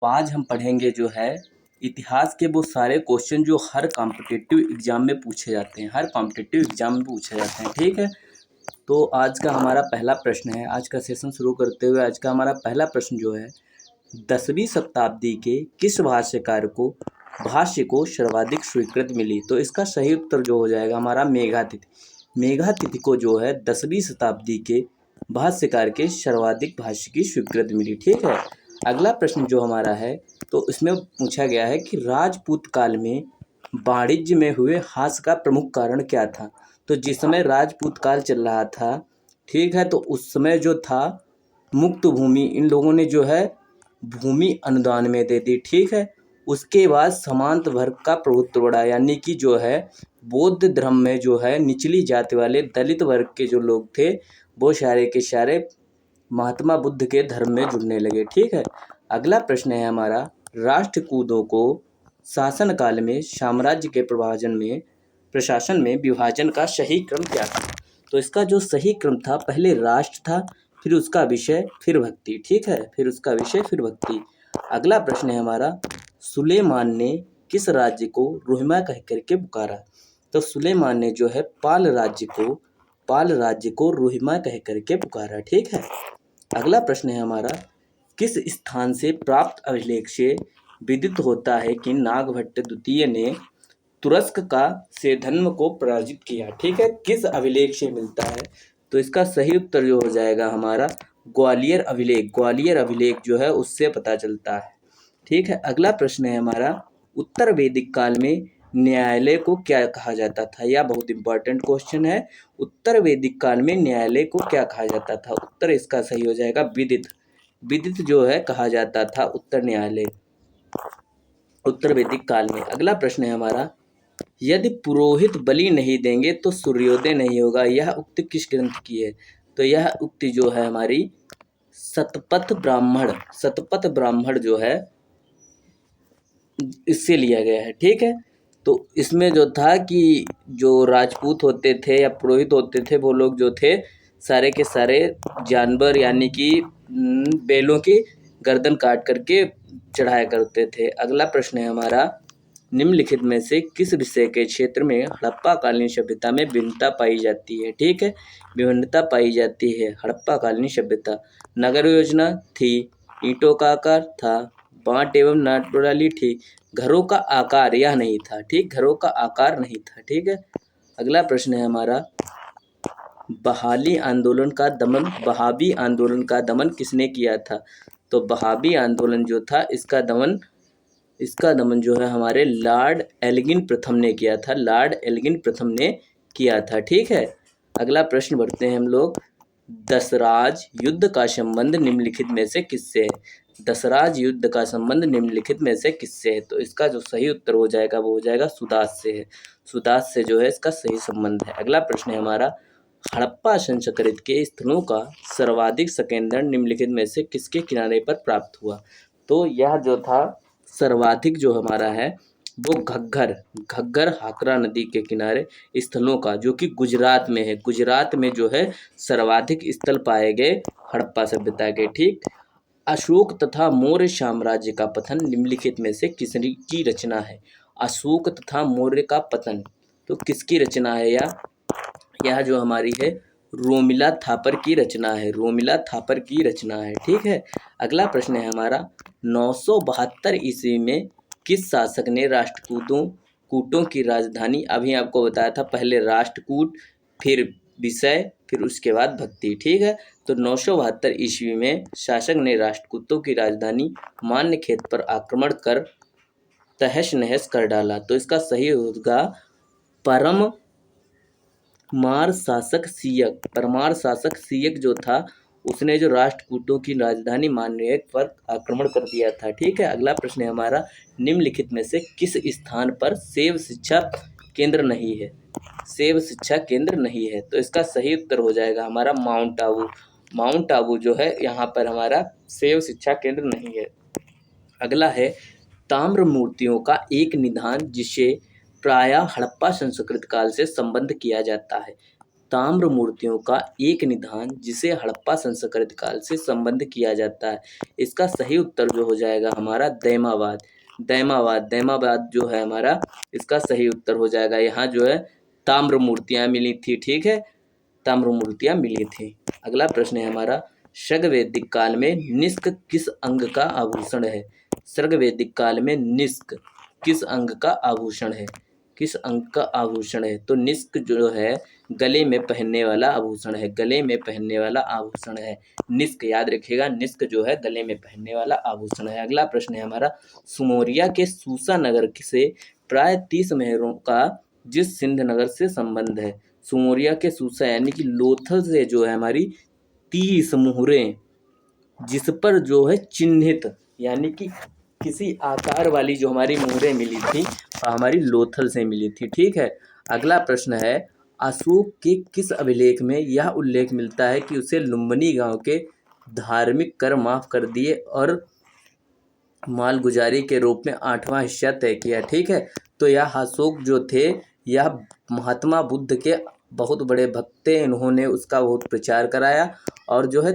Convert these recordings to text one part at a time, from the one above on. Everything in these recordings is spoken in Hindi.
तो आज हम पढ़ेंगे जो है इतिहास के वो सारे क्वेश्चन जो हर कॉम्पिटिटिव एग्जाम में पूछे जाते हैं, हर कॉम्पिटिटिव एग्जाम में पूछे जाते हैं। ठीक है, तो आज का हमारा पहला प्रश्न है। आज का सेशन शुरू करते हुए आज का हमारा पहला प्रश्न जो है, 10वीं शताब्दी के किस भाष्यकार को भाष्य को सर्वाधिक स्वीकृति मिली? तो इसका सही उत्तर जो हो जाएगा हमारा मेघातिथि। मेघातिथि को जो है 10वीं शताब्दी के भाष्यकार के सर्वाधिक भाष्य की स्वीकृति मिली। ठीक है, अगला प्रश्न जो हमारा है, तो इसमें पूछा गया है कि राजपूत काल में वाणिज्य में हुए ह्रास का प्रमुख कारण क्या था? तो जिस समय राजपूत काल चल रहा था, ठीक है, तो उस समय जो था मुक्त भूमि इन लोगों ने जो है भूमि अनुदान में दे दी। ठीक है, उसके बाद समांत वर्ग का प्रभुत्व बढ़ा, यानी कि जो है बौद्ध धर्म में जो है निचली जाति वाले दलित वर्ग के जो लोग थे वो सारे के सारे महात्मा बुद्ध के धर्म में जुड़ने लगे। ठीक है, अगला प्रश्न है हमारा, राष्ट्रकूटों को शासन काल में साम्राज्य के प्रशासन में विभाजन का सही क्रम क्या था? तो इसका जो सही क्रम था, पहले राष्ट्र था, फिर उसका विषय, फिर भक्ति। ठीक है, फिर उसका विषय, फिर भक्ति। अगला प्रश्न है हमारा, सुलेमान ने किस राज्य को रोहिमा कह करके पुकारा? तो सुलेमान ने जो है पाल राज्य को रोहिमा कह करके पुकारा। ठीक है, अगला प्रश्न है हमारा, किस स्थान से प्राप्त अभिलेख से विदित होता है कि नागभट्ट द्वितीय ने तुरस्क का से धर्म को पराजित किया? ठीक है, किस अभिलेख से मिलता है? तो इसका सही उत्तर जो हो जाएगा हमारा ग्वालियर अभिलेख। ग्वालियर अभिलेख जो है उससे पता चलता है। ठीक है, अगला प्रश्न है हमारा, उत्तर वैदिक काल में न्यायालय को क्या कहा जाता था? यह बहुत इंपॉर्टेंट क्वेश्चन है। उत्तर वैदिक काल में न्यायालय को क्या कहा जाता था? उत्तर इसका सही हो जाएगा विदित। विदित जो है कहा जाता था उत्तर न्यायालय उत्तर वैदिक काल में। अगला प्रश्न है हमारा, यदि पुरोहित बलि नहीं देंगे तो सूर्योदय नहीं होगा, यह उक्ति किस ग्रंथ की है? तो यह उक्ति जो है हमारी शतपथ ब्राह्मण जो है इससे लिया गया है। ठीक है, तो इसमें जो था कि जो राजपूत होते थे या पुरोहित होते थे वो लोग जो थे सारे के सारे जानवर यानी कि बैलों की गर्दन काट करके चढ़ाया करते थे। अगला प्रश्न है हमारा, निम्नलिखित में से किस विषय के क्षेत्र में हड़प्पा कालीन सभ्यता में भिन्नता पाई जाती है? ठीक है, विभिन्नता पाई जाती है हड़प्पा कालीन सभ्यता। नगर योजना थी, ईंटों का आकार था, बांट एवं नाट प्रणाली थी, घरों का आकार यह नहीं था। ठीक, घरों का आकार नहीं था। ठीक है, अगला प्रश्न है हमारा, बहावी आंदोलन का दमन किसने किया था? तो बहावी आंदोलन जो था इसका दमन जो है हमारे लॉर्ड एल्गिन प्रथम ने किया था। लॉर्ड एल्गिन प्रथम ने किया था। ठीक है, अगला प्रश्न बढ़ते हैं हम लोग, दसराज युद्ध का संबंध निम्नलिखित में से किससे है? दसराज युद्ध का संबंध निम्नलिखित में से किससे है? तो इसका जो सही उत्तर हो जाएगा वो हो जाएगा सुदास से है। सुदास से जो है इसका सही संबंध है। अगला प्रश्न है हमारा, हड़प्पा संस्कृति के स्थलों का सर्वाधिक संकेंद्रण निम्नलिखित में से किसके किनारे पर प्राप्त हुआ? तो यह जो था सर्वाधिक जो हमारा है वो घग्गर हाकरा नदी के किनारे स्थलों का, जो कि गुजरात में है। गुजरात में जो है सर्वाधिक स्थल पाए गए हड़प्पा सभ्यता के। ठीक, अशोक तथा मौर्य साम्राज्य का पतन निम्नलिखित में से किसकी रचना है? अशोक तथा मौर्य का पतन तो किसकी रचना है? यह जो हमारी है रोमिला थापर की रचना है। रोमिला थापर की रचना है। ठीक है, अगला प्रश्न है हमारा, 972 ईस्वी में किस शासक ने कूटों की राजधानी, अभी आपको बताया था, पहले राष्ट्रकूट, फिर विषय, फिर उसके बाद भक्ति। ठीक है, तो 972 ईस्वी में शासक ने राष्ट्रकूटों की राजधानी मान्यखेत पर आक्रमण कर तहस नहस कर डाला। तो इसका सही होगा परमार शासक सियक जो था उसने जो राष्ट्रकूटों की राजधानी मान्यखेत पर आक्रमण कर दिया था। ठीक है, अगला प्रश्न है हमारा, निम्नलिखित में से किस स्थान पर शैव शिक्षा केंद्र नहीं है? शैव शिक्षा केंद्र नहीं है, तो इसका सही उत्तर हो जाएगा हमारा माउंट आबू। माउंट आबू जो है यहाँ पर हमारा शैव शिक्षा केंद्र नहीं है। अगला है, ताम्र मूर्तियों का एक निदान जिसे प्रायः हड़प्पा संस्कृत काल से संबंध किया जाता है। ताम्र मूर्तियों का एक निदान जिसे हड़प्पा संस्कृति काल से संबंध किया जाता है। इसका सही उत्तर जो हो जाएगा हमारा दैमाबाद। दैमाबाद जो है हमारा, इसका सही उत्तर हो जाएगा। यहाँ जो है ताम्र मूर्तियाँ मिली थी, ठीक है, ताम्र मूर्तियाँ मिली थी। अगला प्रश्न है हमारा, शग वैदिक काल में निष्क किस अंग का आभूषण है? शग वैदिक काल में निष्क किस अंग का आभूषण है? किस अंग का आभूषण है? तो निष्क जो है गले में पहनने वाला आभूषण है, गले में पहनने वाला आभूषण है निष्क, याद रखिएगा, निष्क जो है गले में पहनने वाला आभूषण है। अगला प्रश्न है हमारा, सुमोरिया के सूसा नगर से प्राय 30 महरों का जिस सिंध नगर से संबंध है? सुमोरिया के सूसा यानी कि लोथल से जो है हमारी 30 मुहरें जिस पर जो है चिन्हित, यानी कि किसी आकार वाली जो हमारी मुहरें मिली थी हमारी लोथल से मिली थी, ठीक है। अगला प्रश्न है, अशोक के किस अभिलेख में यह उल्लेख मिलता है कि उसे लुम्बिनी गांव के धार्मिक कर माफ कर दिए और मालगुजारी के रूप में 8वां हिस्सा तय किया? ठीक है, तो यह अशोक जो थे यह महात्मा बुद्ध के बहुत बड़े भक्त थे, इन्होंने उसका बहुत प्रचार कराया और जो है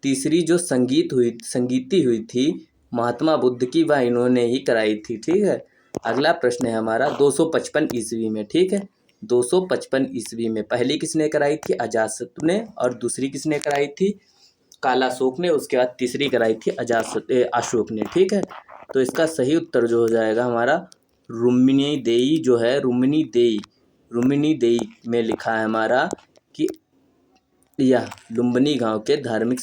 तीसरी जो संगीति हुई थी महात्मा बुद्ध की, वह इन्होंने ही कराई थी, ठीक है। अगला प्रश्न है हमारा 255 ईस्वी में, ठीक है, 255 ईस्वी में पहली किसने कराई थी? अजातशत्रु ने, और दूसरी किसने कराई थी? कालाशोक ने, उसके बाद तीसरी कराई थी अशोक ने, ठीक है। तो इसका सही उत्तर जो हो जाएगा हमारा रुक्मिणी देई जो है, रुक्मिणी देई में लिखा है हमारा कि यह लुम्बिनी गांव के धार्मिक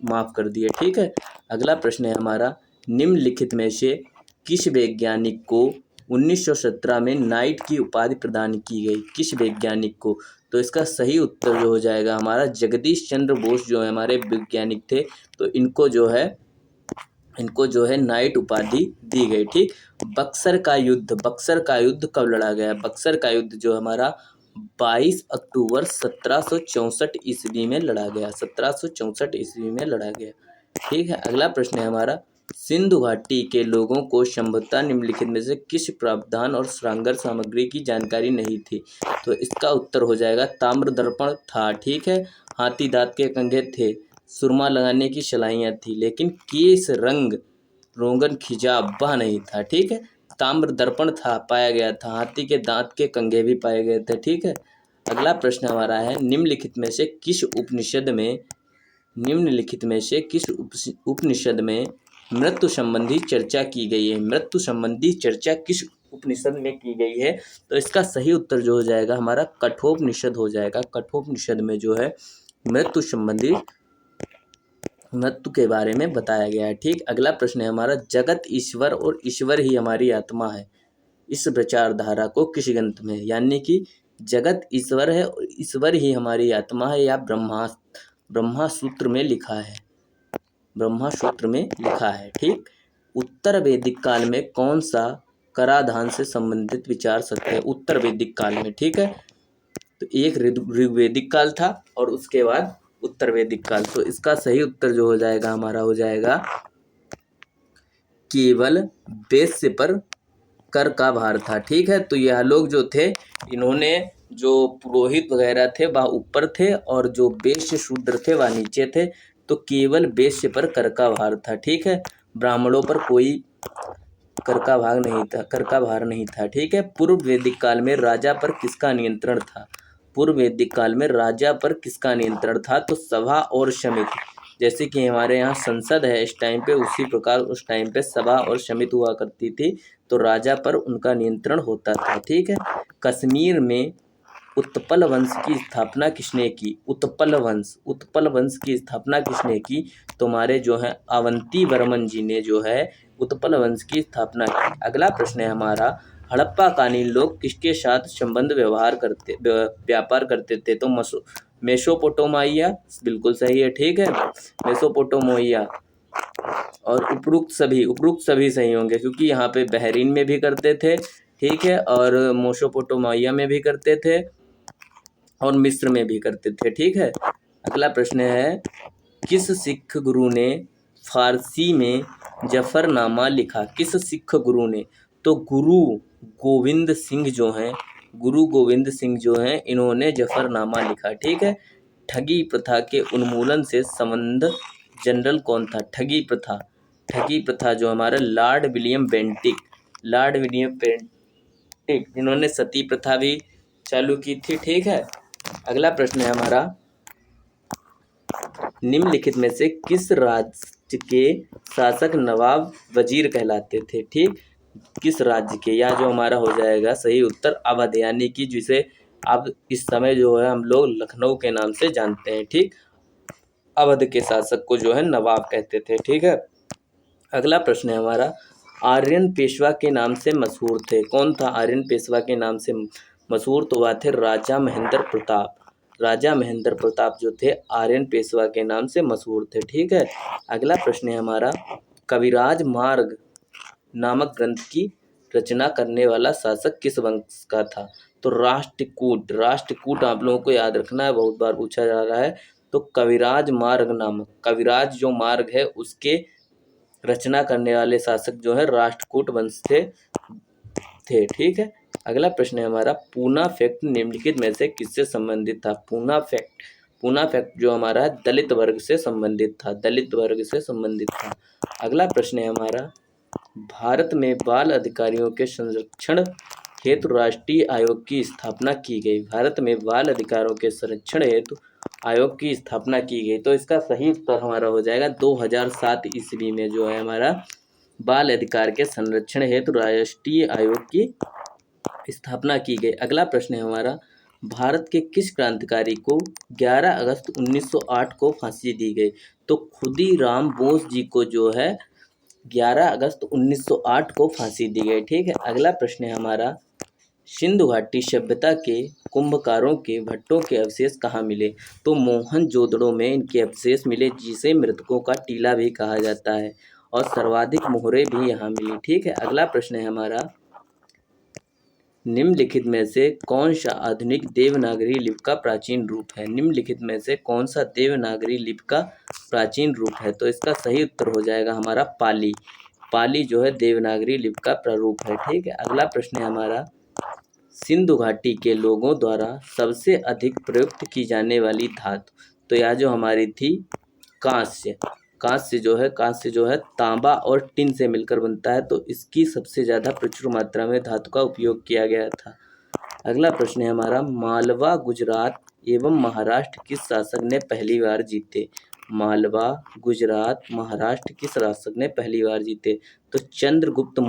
माफ कर दिए, ठीक है। अगला प्रश्न है हमारा, निम्नलिखित में से किस वैज्ञानिक को 1917 में नाइट की उपाधि प्रदान की गई? किस वैज्ञानिक को? तो इसका सही उत्तर जो हो जाएगा हमारा जगदीश चंद्र बोस जो है हमारे वैज्ञानिक थे, तो इनको जो है नाइट उपाधि दी गई, ठीक। बक्सर का युद्ध कब लड़ा गया? बक्सर का युद्ध जो हमारा 22 अक्टूबर 1764 ईस्वी में लड़ा गया, 1764 ईस्वी में लड़ा गया, ठीक है। अगला प्रश्न है हमारा, सिंधु घाटी के लोगों को संभवतः निम्नलिखित में से किस प्रावधान और श्रृंगार सामग्री की जानकारी नहीं थी? तो इसका उत्तर हो जाएगा ताम्र दर्पण था, ठीक है, हाथी दांत के कंघे थे, सुरमा लगाने की सलाइयाँ थी, लेकिन केस रंग रोगन खिजाव वह नहीं था, ठीक है। ताम्र दर्पण था, पाया गया था, हाथी के दांत के कंघे भी पाए गए थे, ठीक है। अगला प्रश्न हमारा है, निम्नलिखित में से किस उपनिषद में मृत्यु संबंधी चर्चा की गई है? मृत्यु संबंधी चर्चा किस उपनिषद में की गई है? तो इसका सही उत्तर जो हो जाएगा हमारा कठोपनिषद हो जाएगा। कठोपनिषद में जो है मृत्यु के बारे में बताया गया है, ठीक। अगला प्रश्न है हमारा, जगत ईश्वर और ईश्वर ही हमारी आत्मा है, इस विचारधारा को किस ग्रंथ में, यानी कि जगत ईश्वर है और ईश्वर ही हमारी आत्मा है, या ब्रह्मा सूत्र में लिखा है, ठीक। उत्तर वैदिक काल में कौन सा कराधान से संबंधित विचार सत्य है? उत्तर वैदिक काल में, ठीक है, तो एक ऋग्वैदिक काल था और उसके बाद उत्तर वैदिक काल। तो इसका सही उत्तर जो हो जाएगा हमारा हो जाएगा केवल वैश्य पर कर का भार था, ठीक है। तो यह लोग जो थे, इन्होंने जो पुरोहित वगैरह थे वह ऊपर थे और जो वैश्य शूद्र थे वह नीचे थे, तो केवल वैश्य पर कर का भार था, ठीक है, ब्राह्मणों पर कोई कर का भार नहीं था, ठीक है। पूर्व वैदिक काल में राजा पर किसका नियंत्रण था? पूर्व वैदिक काल में राजा पर किसका नियंत्रण था? तो सभा और समिति, जैसे कि हमारे यहाँ संसद है इस टाइम पे, उसी प्रकार उस टाइम पे सभा और समिति हुआ करती थी, तो राजा पर उनका नियंत्रण होता था, ठीक है। कश्मीर में उत्पल वंश की स्थापना किसने की? उत्पल वंश की स्थापना किसने की? तुम्हारे जो है अवंती वर्मन जी ने जो है उत्पल वंश की स्थापना की। अगला प्रश्न है हमारा, हड़प्पा कालीन लोग किसके साथ व्यापार करते थे? तो मेसोपोटामिया बिल्कुल सही है, ठीक है, मेसोपोटामिया, और उपरोक्त सभी सही होंगे, क्योंकि यहाँ पे बहरीन में भी करते थे, ठीक है, और मेसोपोटामिया में भी करते थे और मिस्र में भी करते थे, ठीक है। अगला प्रश्न है, किस सिख गुरु ने फारसी में जफरनामा लिखा? किस सिख गुरु ने? तो गुरु गोविंद सिंह जो हैं गुरु गोविंद सिंह जो हैं इन्होंने जफरनामा लिखा। ठीक है। ठगी प्रथा के उन्मूलन से संबंध जनरल कौन था? ठगी प्रथा जो हमारा लॉर्ड विलियम बेंटिक जिन्होंने सती प्रथा भी चालू की थी। ठीक है। अगला प्रश्न है हमारा, निम्नलिखित में से किस राज्य के शासक नवाब वजीर कहलाते थे? ठीक, किस राज्य के? या जो हमारा हो जाएगा सही उत्तर अवध, यानी कि जिसे अब इस समय जो है हम लोग लखनऊ के नाम से जानते हैं। ठीक, अवध के शासक को जो है नवाब कहते थे। ठीक है। अगला प्रश्न है हमारा, आर्यन पेशवा के नाम से मशहूर थे। कौन था आर्यन पेशवा के नाम से मशहूर? तो वह थे राजा महेंद्र प्रताप। राजा महेंद्र प्रताप जो थे आर्यन पेशवा के नाम से मशहूर थे। ठीक है। अगला प्रश्न है हमारा, कविराज मार्ग नामक ग्रंथ की रचना करने वाला शासक किस वंश का था? तो राष्ट्रकूट आप लोगों को याद रखना है, बहुत बार पूछा जा रहा है। तो कविराज जो मार्ग है उसके रचना करने वाले शासक जो है राष्ट्रकूट वंश थे। ठीक है। अगला प्रश्न है हमारा, पूना फैक्ट निम्नलिखित में से किससे संबंधित था? पूना फैक्ट जो हमारा दलित वर्ग से संबंधित था। अगला प्रश्न है हमारा, भारत में बाल अधिकारियों के संरक्षण हेतु राष्ट्रीय आयोग की स्थापना की गई। भारत में बाल अधिकारों के संरक्षण हेतु आयोग की स्थापना की गई। तो इसका सही उत्तर हमारा हो जाएगा 2007 ईस्वी में जो है हमारा बाल अधिकार के संरक्षण हेतु राष्ट्रीय आयोग की स्थापना की गई। अगला प्रश्न है हमारा, भारत के किस क्रांतिकारी को 11 अगस्त 1908 को फांसी दी गई? तो खुदीराम बोस जी को जो है 11 अगस्त 1908 को फांसी दी गई। ठीक है। अगला प्रश्न है हमारा, सिंधु घाटी सभ्यता के कुंभकारों के भट्टों के अवशेष कहाँ मिले? तो मोहनजोदड़ो में इनके अवशेष मिले, जिसे मृतकों का टीला भी कहा जाता है, और सर्वाधिक मोहरे भी यहाँ मिली। ठीक है। अगला प्रश्न है हमारा, निम्नलिखित में से कौन सा आधुनिक देवनागरी लिपि का प्राचीन रूप है? निम्नलिखित में से कौन सा देवनागरी लिपि का प्राचीन रूप है? तो इसका सही उत्तर हो जाएगा हमारा पाली जो है देवनागरी लिपि का प्रारूप है। ठीक है। अगला प्रश्न है हमारा, सिंधु घाटी के लोगों द्वारा सबसे अधिक प्रयुक्त की जाने वाली धातु? तो यह जो हमारी थी कांस्य जो है तांबा और टिन से मिलकर बनता है, तो इसकी सबसे ज़्यादा प्रचुर मात्रा में धातु का उपयोग किया गया था। अगला प्रश्न है हमारा, मालवा, गुजरात एवं महाराष्ट्र किस शासक ने पहली बार जीते? मालवा, गुजरात, महाराष्ट्र किस शासक ने पहली बार जीते? तो चंद्रगुप्त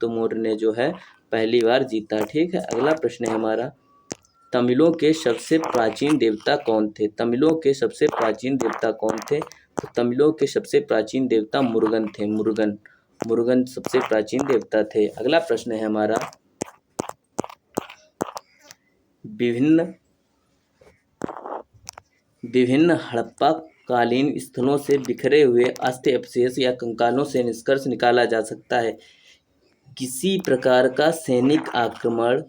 मौर्य ने जो है पहली बार जीता। ठीक है। अगला प्रश्न है हमारा, तमिलों के सबसे प्राचीन देवता कौन थे? तो तमिलों के सबसे प्राचीन देवता मुरुगन थे। मुरुगन सबसे प्राचीन देवता थे। अगला प्रश्न है हमारा, विभिन्न हड़प्पा कालीन स्थलों से बिखरे हुए अस्थि अवशेष या कंकालों से निष्कर्ष निकाला जा सकता है किसी प्रकार का सैनिक आक्रमण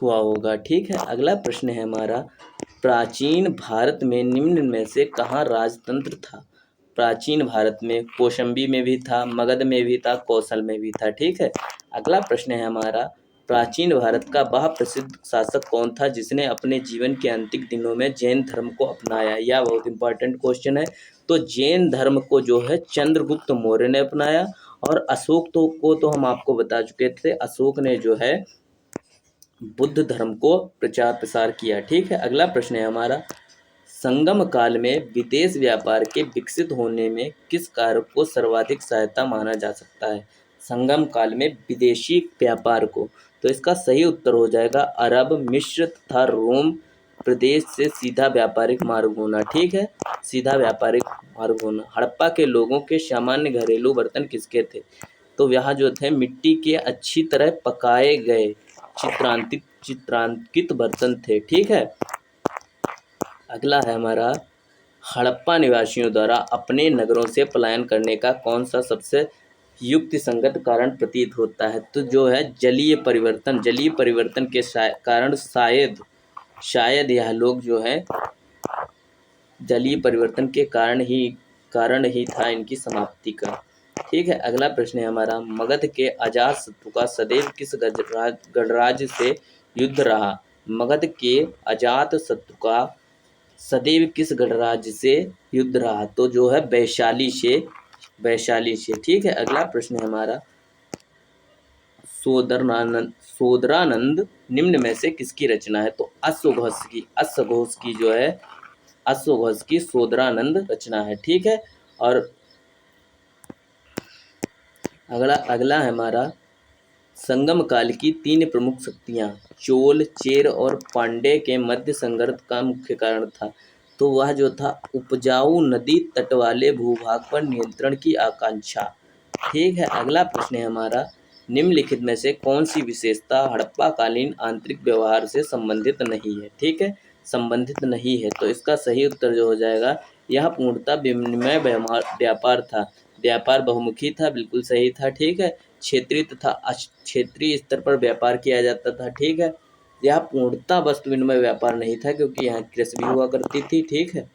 हुआ होगा। ठीक है। अगला प्रश्न है हमारा, प्राचीन भारत में निम्न में से कहाँ राजतंत्र था? प्राचीन भारत में कौशंबी में भी था, मगध में भी था, कौशल में भी था। ठीक है। अगला प्रश्न है हमारा, प्राचीन भारत का वह प्रसिद्ध शासक कौन था जिसने अपने जीवन के अंतिम दिनों में जैन धर्म को अपनाया? यह बहुत इंपॉर्टेंट क्वेश्चन है। तो जैन धर्म को जो है चंद्रगुप्त मौर्य ने अपनाया, और अशोक को तो हम आपको बता चुके थे, अशोक ने जो है बुद्ध धर्म को प्रचार प्रसार किया। ठीक है। अगला प्रश्न है हमारा, संगम काल में विदेश व्यापार के विकसित होने में किस कारक को सर्वाधिक सहायता माना जा सकता है? संगम काल में विदेशी व्यापार को। तो इसका सही उत्तर हो जाएगा अरब, मिस्र तथा रोम प्रदेश से सीधा व्यापारिक मार्ग होना। ठीक है। सीधा व्यापारिक मार्ग होना। हड़प्पा के लोगों के सामान्य घरेलू बर्तन किसके थे? तो यहाँ जो थे मिट्टी के अच्छी तरह पकाए गए चित्रांकित बर्तन थे। ठीक है। अगला है हमारा, हड़प्पा निवासियों द्वारा अपने नगरों से पलायन करने का कौन सा सबसे युक्तिसंगत कारण प्रतीत होता है? तो जो है जलीय परिवर्तन के कारण शायद यह लोग जो है जलीय परिवर्तन के कारण ही था इनकी समाप्ति का। ठीक है। अगला प्रश्न है हमारा, मगध के अजात शत्रु का सदैव किस गणराज्य से युद्ध रहा? मगध के अजात शत्रु का सदैव किस गणराज्य से युद्ध रहा? तो जो है वैशाली से, वैशाली से। ठीक है। अगला प्रश्न है हमारा, सोदरानंद निम्न में से किसकी रचना है? तो अश्वघोष की, अश्वघोष की जो है, अश्वघोष की सोदरानंद रचना है। ठीक है। और अगला अगला है हमारा, संगम काल की तीन प्रमुख शक्तियां चोल, चेर और पांड्य के मध्य संघर्ष का मुख्य कारण था। तो वह जो था उपजाऊ नदी तट वाले भूभाग पर नियंत्रण की आकांक्षा। ठीक है। अगला प्रश्न है हमारा, निम्नलिखित में से कौन सी विशेषता हड़प्पा कालीन आंतरिक व्यवहार से संबंधित नहीं है? ठीक है, संबंधित नहीं है। तो इसका सही उत्तर जो हो जाएगा, यह पूर्णतः विनिमय व्यापार था, व्यापार बहुमुखी था, बिल्कुल सही था। ठीक है। क्षेत्रीय तथा क्षेत्रीय स्तर पर व्यापार किया जाता था। ठीक है। यह पूर्णतः वस्तु विनिमय व्यापार नहीं था, क्योंकि यहाँ कृषि भी हुआ करती थी। ठीक है।